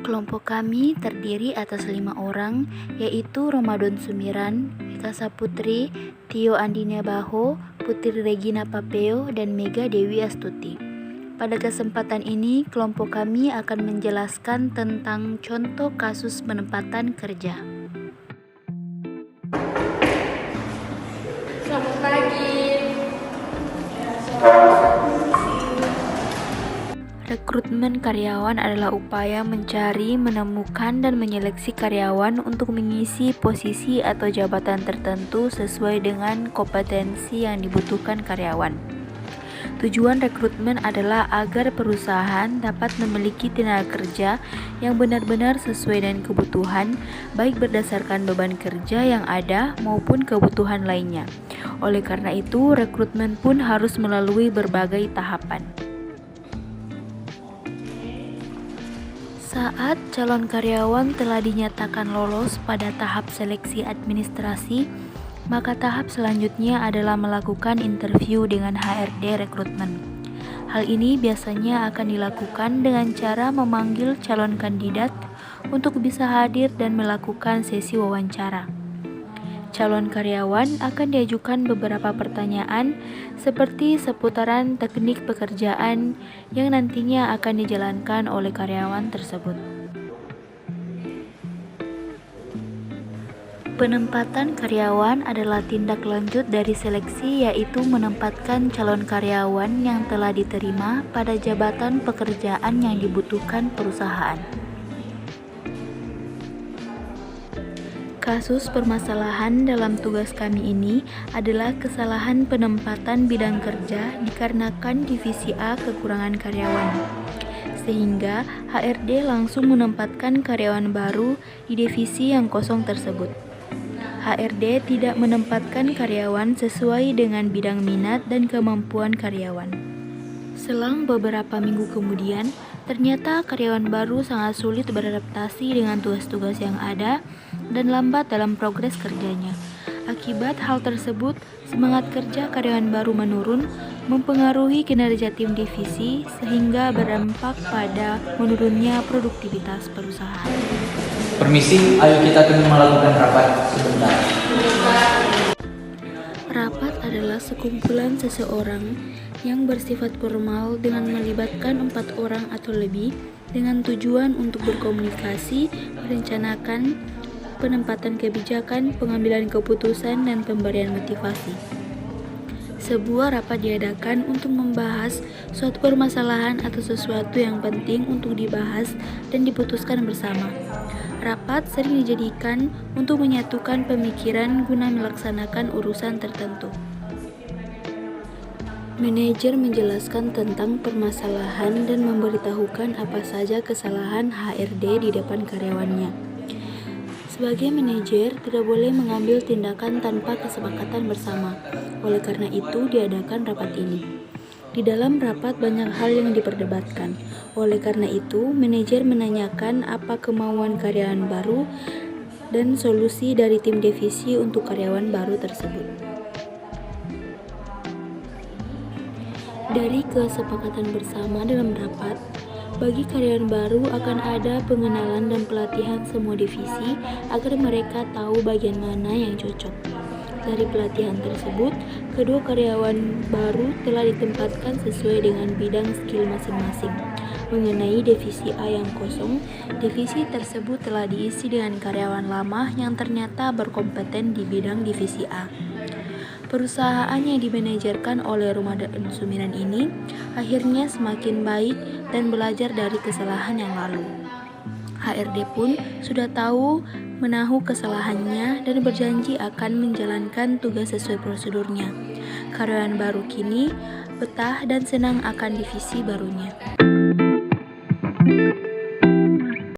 Kelompok kami terdiri atas 5 orang, yaitu Ramadan Sumiran, Vita Saputri, Tio Andinia Baho, Putri Regina Papeo, dan Mega Dewi Astuti. Pada kesempatan ini, kelompok kami akan menjelaskan tentang contoh kasus penempatan kerja. Selamat pagi. Rekrutmen karyawan adalah upaya mencari, menemukan, dan menyeleksi karyawan untuk mengisi posisi atau jabatan tertentu sesuai dengan kompetensi yang dibutuhkan karyawan. Tujuan rekrutmen adalah agar perusahaan dapat memiliki tenaga kerja yang benar-benar sesuai dengan kebutuhan, baik berdasarkan beban kerja yang ada maupun kebutuhan lainnya. Oleh karena itu, rekrutmen pun harus melalui berbagai tahapan. Saat calon karyawan telah dinyatakan lolos pada tahap seleksi administrasi, maka tahap selanjutnya adalah melakukan interview dengan HRD rekrutmen. Hal ini biasanya akan dilakukan dengan cara memanggil calon kandidat untuk bisa hadir dan melakukan sesi wawancara. Calon karyawan akan diajukan beberapa pertanyaan seperti seputaran teknik pekerjaan yang nantinya akan dijalankan oleh karyawan tersebut. Penempatan karyawan adalah tindak lanjut dari seleksi, yaitu menempatkan calon karyawan yang telah diterima pada jabatan pekerjaan yang dibutuhkan perusahaan. Kasus permasalahan dalam tugas kami ini adalah kesalahan penempatan bidang kerja dikarenakan divisi A kekurangan karyawan, sehingga HRD langsung menempatkan karyawan baru di divisi yang kosong tersebut. HRD tidak menempatkan karyawan sesuai dengan bidang minat dan kemampuan karyawan. Selang beberapa minggu kemudian, ternyata karyawan baru sangat sulit beradaptasi dengan tugas-tugas yang ada dan lambat dalam progres kerjanya. Akibat hal tersebut, semangat kerja karyawan baru menurun, mempengaruhi kinerja tim divisi sehingga berdampak pada menurunnya produktivitas perusahaan. Permisi, ayo kita akan melakukan rapat sebentar. Rapat adalah sekumpulan seseorang yang bersifat formal dengan melibatkan 4 orang atau lebih dengan tujuan untuk berkomunikasi, merencanakan penempatan kebijakan, pengambilan keputusan, dan pemberian motivasi. Sebuah rapat diadakan untuk membahas suatu permasalahan atau sesuatu yang penting untuk dibahas dan diputuskan bersama. Rapat sering dijadikan untuk menyatukan pemikiran guna melaksanakan urusan tertentu. Manajer menjelaskan tentang permasalahan dan memberitahukan apa saja kesalahan HRD di depan karyawannya. Sebagai manajer, tidak boleh mengambil tindakan tanpa kesepakatan bersama. Oleh karena itu, diadakan rapat ini. Di dalam rapat banyak hal yang diperdebatkan. Oleh karena itu, manajer menanyakan apa kemauan karyawan baru dan solusi dari tim divisi untuk karyawan baru tersebut. Dari kesepakatan bersama dalam rapat, bagi karyawan baru akan ada pengenalan dan pelatihan semua divisi agar mereka tahu bagian mana yang cocok. Dari pelatihan tersebut, kedua karyawan baru telah ditempatkan sesuai dengan bidang skill masing-masing. Mengenai divisi A yang kosong, divisi tersebut telah diisi dengan karyawan lama yang ternyata berkompeten di bidang divisi A. Perusahaan yang dimanajerkan oleh Ramadan Sumiran ini akhirnya semakin baik dan belajar dari kesalahan yang lalu. HRD pun sudah tahu menahu kesalahannya dan berjanji akan menjalankan tugas sesuai prosedurnya. Karyawan baru kini betah dan senang akan divisi barunya.